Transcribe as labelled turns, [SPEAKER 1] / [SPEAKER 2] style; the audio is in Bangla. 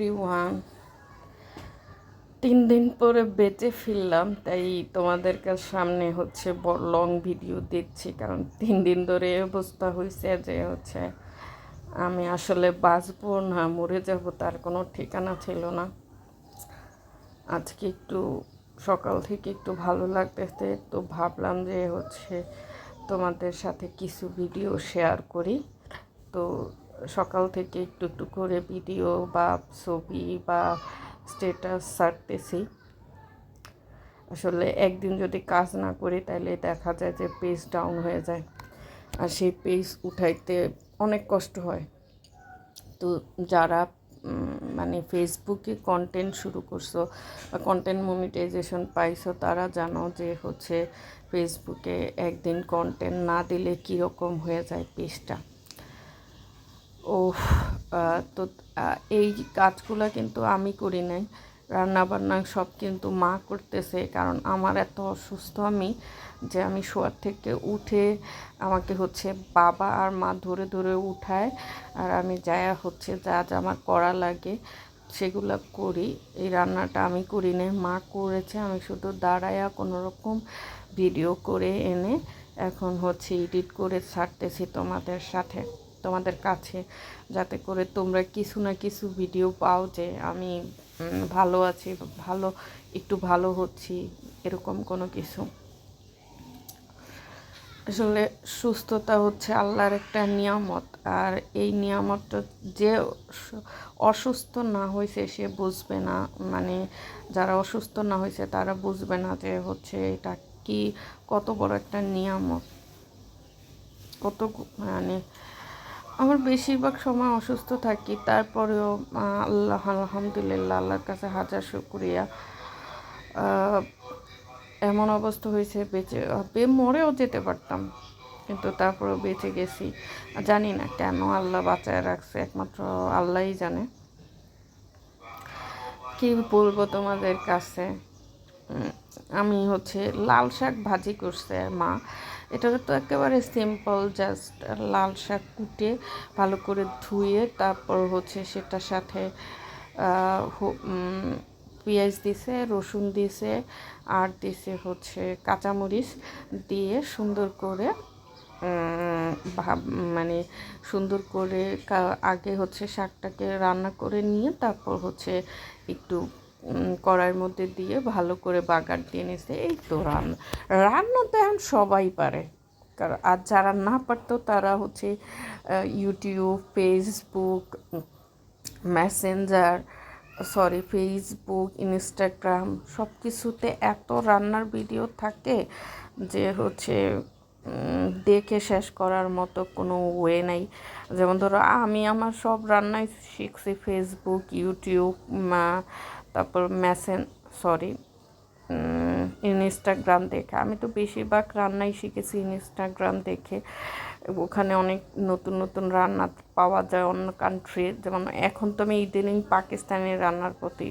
[SPEAKER 1] এভরিওয়ান, 3 দিন পরে বেঁচে ফিরলাম, তাই তোমাদের সামনে হচ্ছে লং ভিডিও দিচ্ছি। কারণ 3 দিন ধরে এই অবস্থা হয়েছে যে আমি আসলে বাঁচবো না মরে যাব তার কোনো ঠিকানা ছিল না। আজকে একটু সকাল থেকে একটু ভালো লাগতেছে, তো ভাবলাম যে তোমাদের সাথে কিছু ভিডিও শেয়ার করি। তো সকাল থেকে একটু একটু করে ভিডিও বা ছবি বা স্ট্যাটাস ছাড়তেছি। আসলে একদিন যদি কাজ না করি তাহলে দেখা যায় যে পেজ ডাউন হয়ে যায়, আর সেই পেজ উঠাইতে অনেক কষ্ট হয়। তো যারা মানে ফেসবুকে কন্টেন্ট শুরু করছো বা কন্টেন্ট মনিটাইজেশন পাইছো, তারা জানো যে ফেসবুকে একদিন কন্টেন্ট না দিলে কীরকম হয়ে যায় পেজটা। ও তো এই কাজগুলো কিন্তু আমি করি নাই, রান্নাবান্না সব কিন্তু মা করতেছে। কারণ আমার এত অসুস্থ আমি যে আমি শোয়ার থেকে উঠে আমাকে বাবা আর মা ধরে ধরে উঠায়, আর আমি যায়া যা যা আমার করা লাগে সেগুলো করি। এই রান্নাটা আমি করি নাই, মা করেছে। আমি শুধু দাঁড়ায়া কোনো রকম ভিডিও করে এনে এখন এডিট করে ছাড়তেছি তোমাদের কাছে, যাতে করে তোমরা কিছু না কিছু ভিডিও পাও যে আমি ভালো আছি, একটু ভালো হচ্ছি, এরকম কোনো কিছু। আসলে সুস্থতা আল্লাহর একটা নিয়ামত, আর এই নিয়ামতটা যে অসুস্থ না হয়েছে সে বুঝবে না। মানে যারা অসুস্থ না হয়েছে তারা বুঝবে না যে এটা কি কত বড় একটা নিয়ামত। মানে আমার বেশিরভাগ সময় অসুস্থ থাকি, তারপরেও আলহামদুলিল্লাহ, আল্লাহর কাছে হাজার শুকরিয়া। এমন অবস্থা হয়েছে মরেও যেতে পারতাম, কিন্তু তারপরেও বেঁচে গেছি। জানি না কেন আল্লাহ বাঁচায় রাখছে, একমাত্র আল্লাহই জানে। কি বলবো তোমাদের কাছে, আমি লাল শাক ভাজি করছে মা। এটা তো একেবারে সিম্পল, জাস্ট লাল শাক কুটে ভালো করে ধুয়ে তারপর সেটার সাথে পেঁয়াজ দিছে, রসুন দিছে, আর দিছে কাঁচামরিচ দিয়ে সুন্দর করে মানে সুন্দর করে আগে শাকটাকে রান্না করে নিয়ে তারপর একটু কড়াইয়ের মধ্যে দিয়ে ভালো করে বাগার দিয়ে নিছে। এই তো রান্না তো এখন সবাই পারে। কারণ আর যারা না পারতো তারা ইউটিউব, ফেসবুক, ফেসবুক, ইনস্টাগ্রাম সব কিছুতে এত রান্নার ভিডিও থাকে যে দেখে শেষ করার মতো কোনো ওয়ে নাই। যেমন ধরো আমি আমার সব রান্নাই শিখছি ফেসবুক, ইউটিউব, তারপর ইনস্টাগ্রাম দেখে। আমি তো বেশিরভাগ রান্নাই শিখেছি ইনস্টাগ্রাম দেখে। ওখানে অনেক নতুন নতুন রান্না পাওয়া যায় অন্য কান্ট্রির। যেমন এখন তো আমি ইদানিং পাকিস্তানি রান্নার প্রতি